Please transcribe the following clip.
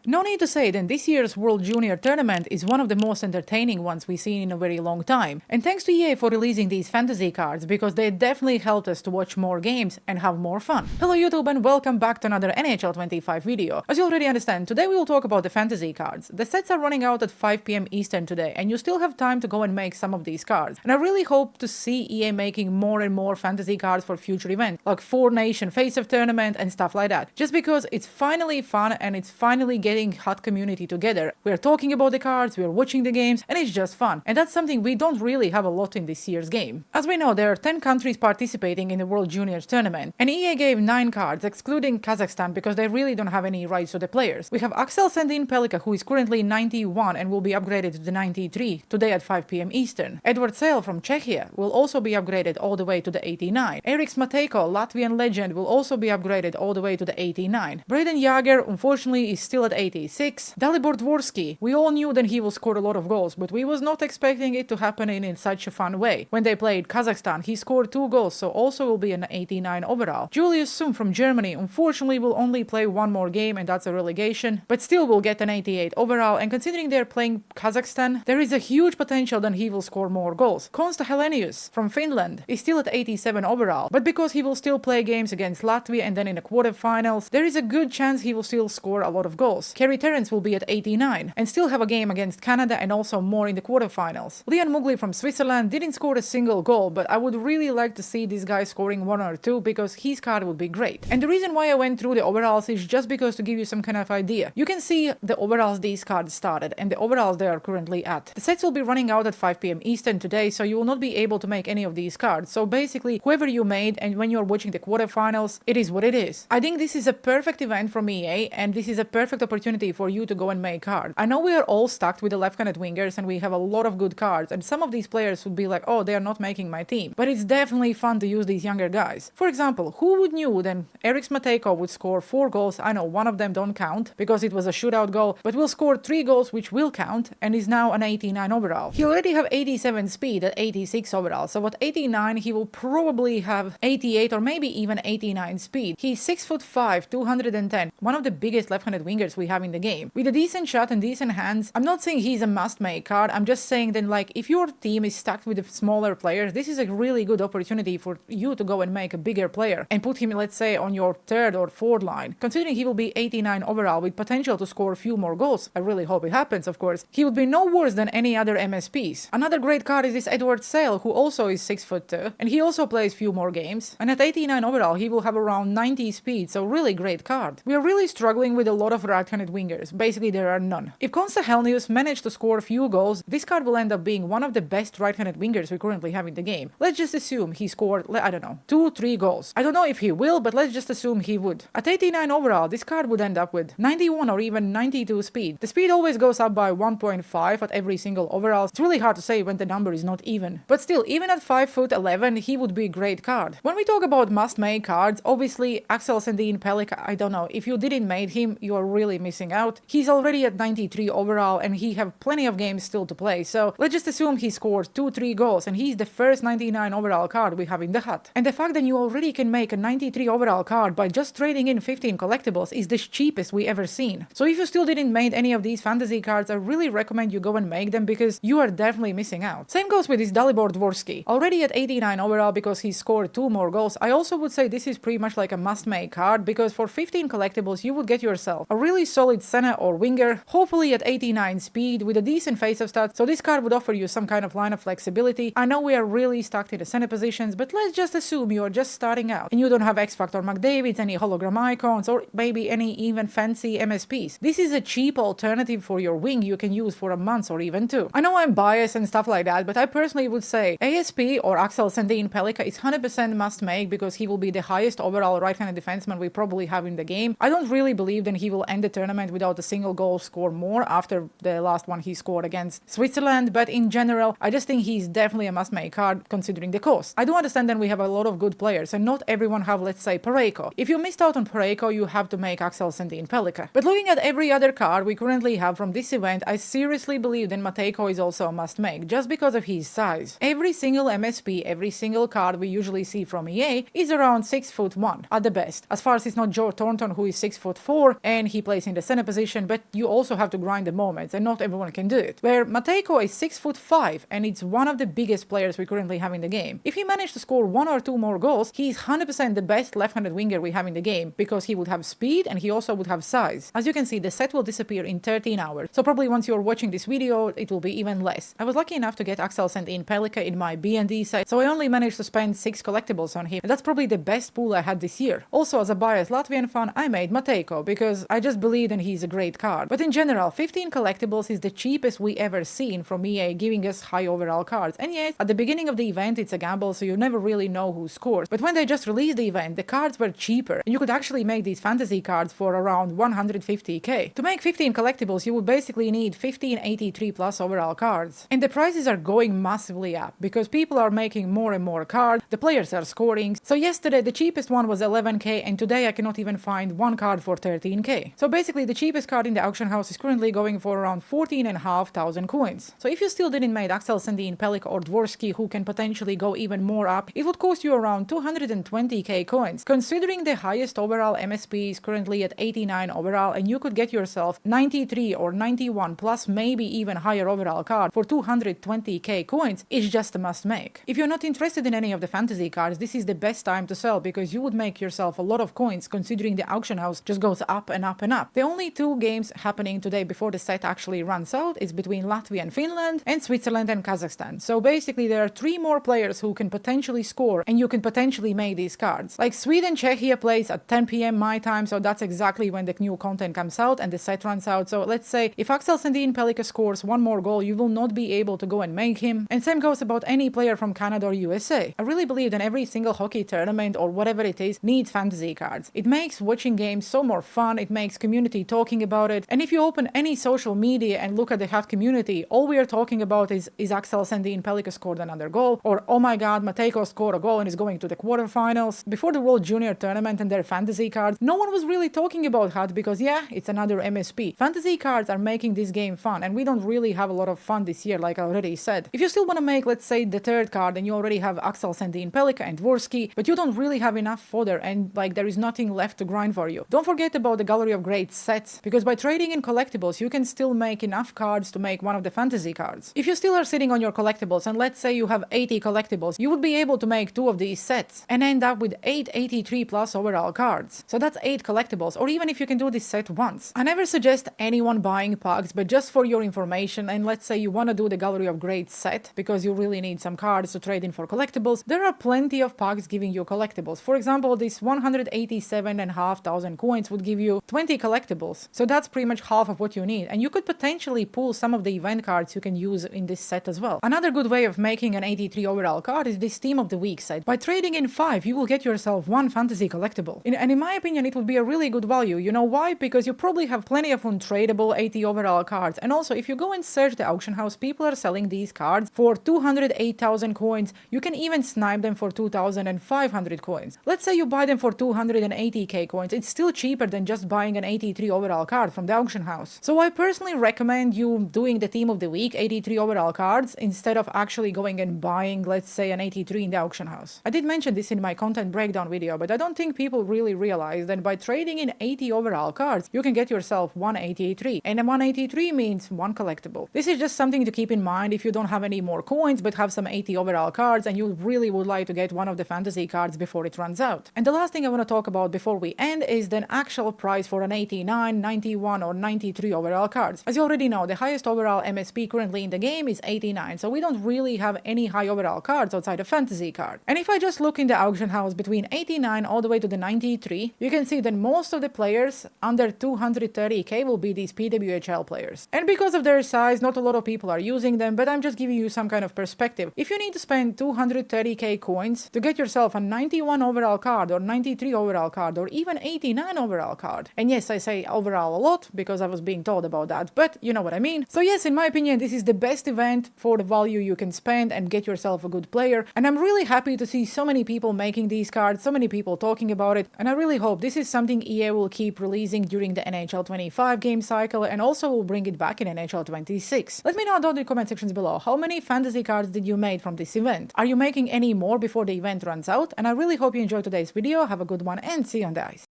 No need to say that this year's World Junior Tournament is one of the most entertaining ones we've seen in a very long time. And thanks to EA for releasing these fantasy cards, because they definitely helped us to watch more games and have more fun. Hello YouTube and welcome back to another NHL 25 video. As you already understand, today we will talk about the fantasy cards. The sets are running out at 5 PM Eastern today, and you still have time to go and make some of these cards. And I really hope to see EA making more and more fantasy cards for future events, like 4-Nation Face-Off Tournament and stuff like that. Just because it's finally fun and it's finally getting hot community together. We're talking about the cards, we're watching the games, and it's just fun. And that's something we don't really have a lot in this year's game. As we know, there are 10 countries participating in the World Juniors Tournament, and EA gave 9 cards, excluding Kazakhstan, because they really don't have any rights to the players. We have Axel Sandin Pelika, who is currently 91 and will be upgraded to the 93 today at 5 PM Eastern. Edward Sale from Czechia will also be upgraded all the way to the 89. Eriks Matejko, Latvian legend, will also be upgraded all the way to the 89. Braden Jager, unfortunately, is still at 86. Dalibor Dvorsky, we all knew that he will score a lot of goals, but we was not expecting it to happen in such a fun way. When they played Kazakhstan, he scored 2 goals, so also will be an 89 overall. Julius Sum from Germany, unfortunately, will only play 1 more game, and that's a relegation, but still will get an 88 overall, and considering they're playing Kazakhstan, there is a huge potential that he will score more goals. Konsta Helenius from Finland is still at 87 overall, but because he will still play games against Latvia and then in the quarterfinals, there is a good chance he will still score a lot of goals. Kerry Terrence will be at 89 and still have a game against Canada and also more in the quarterfinals. Leon Mugli from Switzerland didn't score a single goal, but I would really like to see this guy scoring 1 or 2 because his card would be great. And the reason why I went through the overalls is just because to give you some kind of idea. You can see the overalls these cards started and the overalls they are currently at. The sets will be running out at 5 PM Eastern today, so you will not be able to make any of these cards. So basically, whoever you made and when you're watching the quarterfinals, it is what it is. I think this is a perfect event from EA, and this is a perfect opportunity for you to go and make cards. I know we are all stuck with the left-handed wingers and we have a lot of good cards, and some of these players would be like, oh, they are not making my team. But it's definitely fun to use these younger guys. For example, who would knew then Eriks Matejko would score 4 goals? I know one of them don't count because it was a shootout goal, but will score 3 goals which will count and is now an 89 overall. He already have 87 speed at 86 overall, so at 89 he will probably have 88 or maybe even 89 speed. He's 6'5", 210, one of the biggest left-handed wingers we have in the game. With a decent shot and decent hands, I'm not saying he's a must-make card, I'm just saying that like if your team is stacked with the smaller players, this is a really good opportunity for you to go and make a bigger player and put him, let's say, on your 3rd or 4th line. Considering he will be 89 overall with potential to score a few more goals, I really hope it happens, of course, he would be no worse than any other MSPs. Another great card is this Edward Sale, who also is 6'2", and he also plays few more games, and at 89 overall he will have around 90 speed, so really great card. We are really struggling with a lot of right-handed wingers, basically there are none. If Konsta Helenius managed to score a few goals, this card will end up being one of the best right-handed wingers we currently have in the game. Let's just assume he scored, I don't know, 2-3 goals. I don't know if he will, but let's just assume he would. At 89 overall, this card would end up with 91 or even 92 speed. The speed always goes up by 1.5 at every single overall. It's really hard to say when the number is not even. But still, even at 5'11", he would be a great card. When we talk about must-make cards, obviously Axel Sandin Pelika, I don't know, if you didn't make him, you are really missing out. He's already at 93 overall and he have plenty of games still to play, so let's just assume he scores 2-3 goals and he's the first 99 overall card we have in the hut. And the fact that you already can make a 93 overall card by just trading in 15 collectibles is the cheapest we ever seen. So if you still didn't make any of these fantasy cards, I really recommend you go and make them because you are definitely missing out. Same goes with this Dalibor Dvorsky, already at 89 overall because he scored 2 more goals. I also would say this is pretty much like a must-make card because for 15 collectibles you would get yourself a really solid center or winger, hopefully at 89 speed with a decent face-off stat, so this card would offer you some kind of line of flexibility. I know we are really stuck in the center positions, but let's just assume you are just starting out and you don't have X-Factor McDavids, any hologram icons, or maybe any even fancy MSPs. This is a cheap alternative for your wing you can use for a month or even 2. I know I'm biased and stuff like that, but I personally would say ASP or Axel Sandin Pelika is 100% must make because he will be the highest overall right-handed defenseman we probably have in the game. I don't really believe that he will end the tournament without a single goal score more after the last one he scored against Switzerland, but in general, I just think he's definitely a must-make card considering the cost. I do understand that we have a lot of good players and not everyone have, let's say, Parayko. If you missed out on Parayko, you have to make Axel Sandin Pelika. But looking at every other card we currently have from this event, I seriously believe that Matejko is also a must-make just because of his size. Every single MSP, every single card we usually see from EA is around 6'1" at the best. As far as it's not Joe Thornton, who is 6'4" and he plays in the center position, but you also have to grind the moments, and not everyone can do it. Where Matejko is 6'5", and it's one of the biggest players we currently have in the game. If he managed to score 1 or 2 more goals, he's 100% the best left-handed winger we have in the game, because he would have speed and he also would have size. As you can see, the set will disappear in 13 hours, so probably once you're watching this video, it will be even less. I was lucky enough to get Axel Sandin Pelika in my B&D set, so I only managed to spend 6 collectibles on him, and that's probably the best pool I had this year. Also, as a biased Latvian fan, I made Matejko, because I just believe that he's a great card. But in general, 15 collectibles is the cheapest we ever seen from EA, giving us high overall cards. And yes, at the beginning of the event it's a gamble, so you never really know who scores. But when they just released the event, the cards were cheaper, and you could actually make these fantasy cards for around 150k. To make 15 collectibles, you would basically need 15 83 plus overall cards. And the prices are going massively up, because people are making more and more cards, the players are scoring. So yesterday the cheapest one was 11k, and today I cannot even find one card for 13k. So basically the cheapest card in the auction house is currently going for around 14,500 coins. So if you still didn't make Axel Sandin, Pelika or Dvorsky, who can potentially go even more up, it would cost you around 220k coins. Considering the highest overall MSP is currently at 89 overall, and you could get yourself 93 or 91 plus maybe even higher overall card for 220k coins, it's just a must make. If you're not interested in any of the fantasy cards, this is the best time to sell, because you would make yourself a lot of coins considering the auction house just goes up and up and up. The only 2 games happening today before the set actually runs out is between Latvia and Finland, and Switzerland and Kazakhstan. So basically there are 3 more players who can potentially score, and you can potentially make these cards. Like Sweden, Czechia plays at 10 p.m. my time, so that's exactly when the new content comes out and the set runs out. So let's say if Axel Sandin Pelika scores 1 more goal, you will not be able to go and make him. And same goes about any player from Canada or USA. I really believe that every single hockey tournament or whatever it is needs fantasy cards. It makes watching games so more fun, it makes community talking about it. And if you open any social media and look at the hot community, all we are talking about is Axel Sandin Pelika scored another goal, or oh my god, Matejko scored a goal and is going to the quarterfinals. Before the World Junior Tournament and their fantasy cards, no one was really talking about HUT, because yeah, it's another MSP. Fantasy cards are making this game fun, and we don't really have a lot of fun this year, like I already said. If you still want to make, let's say, the 3rd card, and you already have Axel Sandin Pelika and Dvorsky, but you don't really have enough fodder, and like there is nothing left to grind for you, don't forget about the Gallery of Great sets, because by trading in collectibles you can still make enough cards to make one of the fantasy cards. If you still are sitting on your collectibles, and let's say you have 80 collectibles, you would be able to make 2 of these sets and end up with 8 83 plus overall cards. So that's 8 collectibles, or even if you can do this set once. I never suggest anyone buying packs, but just for your information, and let's say you want to do the Gallery of Great set because you really need some cards to trade in for collectibles, there are plenty of packs giving you collectibles. For example, this 187,500 coins would give you 20 collectibles. So that's pretty much half of what you need, and you could potentially pull some of the event cards you can use in this set as well. Another good way of making an 83 overall card is this Team of the Week set. By trading in 5, you will get yourself 1 fantasy collectible. And in my opinion, it would be a really good value. You know why? Because you probably have plenty of untradeable 80 overall cards. And also, if you go and search the auction house, people are selling these cards for 208,000 coins. You can even snipe them for 2,500 coins. Let's say you buy them for 280k coins. It's still cheaper than just buying an 83 overall card from the auction house. So I personally recommend you doing the Team of the Week 83 overall cards instead of actually going and buying, let's say, an 83 in the auction house. I did mention this in my content breakdown video, but I don't think people really realize that by trading in 80 overall cards, you can get yourself 183. And a 183 means 1 collectible. This is just something to keep in mind if you don't have any more coins but have some 80 overall cards and you really would like to get one of the fantasy cards before it runs out. And the last thing I want to talk about before we end is the actual price for an 89, 91 or 93 overall cards. As you already know, the highest overall MSP currently in the game is 89, so we don't really have any high overall cards outside of fantasy card. And if I just look in the auction house between 89 all the way to the 93, you can see that most of the players under 230k will be these PWHL players. And because of their size, not a lot of people are using them, but I'm just giving you some kind of perspective. If you need to spend 230k coins to get yourself a 91 overall card or 93 overall card or even 89 overall card, and yes, I say overall a lot because I was being told about that, but you know what I mean. So yes, in my opinion, this is the best event for the value you can spend and get yourself a good player. And I'm really happy to see so many people making these cards, so many people talking about it, and I really hope this is something EA will keep releasing during the NHL 25 game cycle and also will bring it back in NHL 26. Let me know down in the comment sections below, how many fantasy cards did you make from this event? Are you making any more before the event runs out? And I really hope you enjoyed today's video. Have a good one and see you on the ice.